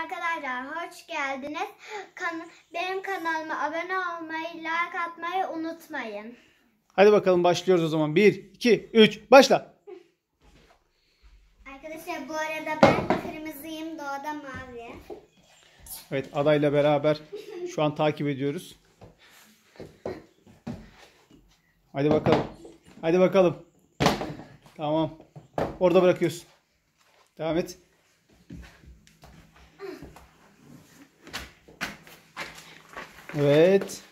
Arkadaşlar hoş geldiniz. Benim kanalıma abone olmayı, like atmayı unutmayın. Hadi bakalım başlıyoruz o zaman. 1, 2, 3 başla. Arkadaşlar bu arada ben kırmızıyım, Doğada mavi. Evet, adayla beraber şu an takip ediyoruz. Hadi bakalım. Hadi bakalım. Tamam. Orada bırakıyorsun. Devam et. Evet.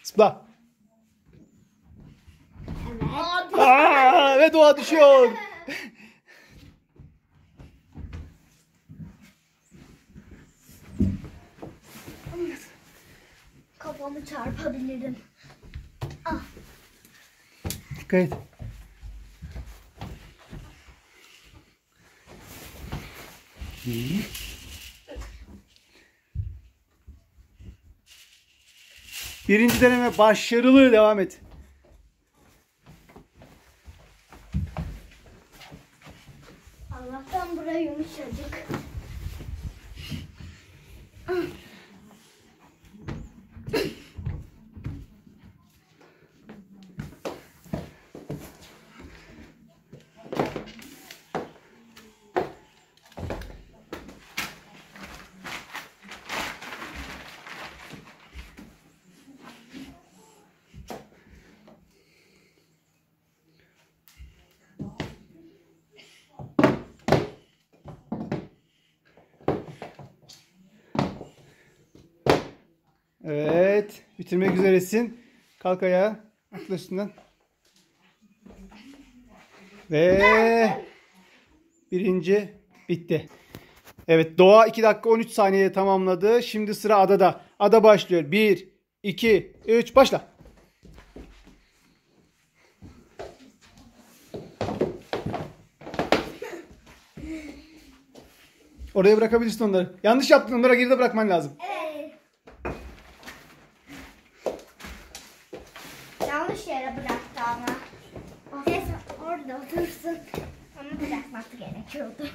Zıpla. Evet. Ve Doğa düşüyor. Kafamı çarpabilirim. Ah. Dikkat et. Birinci deneme başarılı, devam et. Allah'tan buraya yumuşacık. Evet. Bitirmek üzeresin. Kalk ayağa. Atla üstünden. Ve birinci bitti. Evet, Doğa 2 dakika 13 saniyede tamamladı. Şimdi sıra Ada'da. Ada başlıyor. 1, 2, 3 başla. Oraya bırakabilirsin onları. Yanlış yaptın. Onlara geride bırakman lazım. Evet. Yanlış yere bıraktı ama. Neyse orada otursun. Onu bırakması gerekiyordu.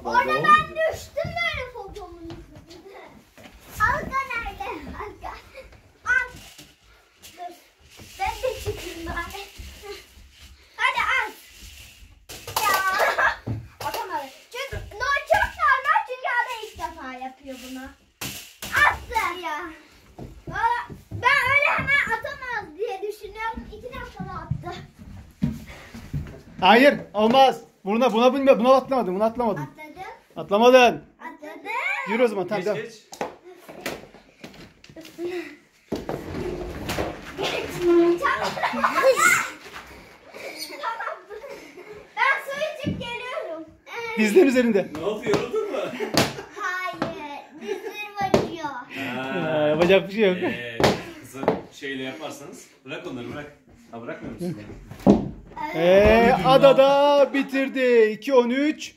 Orada ben düştüm böyle popomun üstünde. Alga nerede? Alga. Al. Dur. Ben de çıkayım bari. Hadi al. Ya. Atamadım. Çünkü çok normal, çünkü Ada ilk defa yapıyor bunu. Attı. Ya. Valla ben öyle hemen atamaz diye düşünüyorum. 2 dakikada attı. Hayır, olmaz. Buna bilmiyor. Buna atlamadın. Buna atlamadın. Atladım. Atlamadın. Atladım. Yürü o zaman. Tamam, Geç devam. geç. Tamam. Ben su içip geliyorum. Dizlerin üzerinde. Ne oldu, yoruldun mu? Hayır. Dizlerim acıyor. Yapacak bir şey yok. Kızım şeyle yaparsanız bırak onları, bırak. Ha, bırakmıyor musun? Ada da bitirdi. 2-13.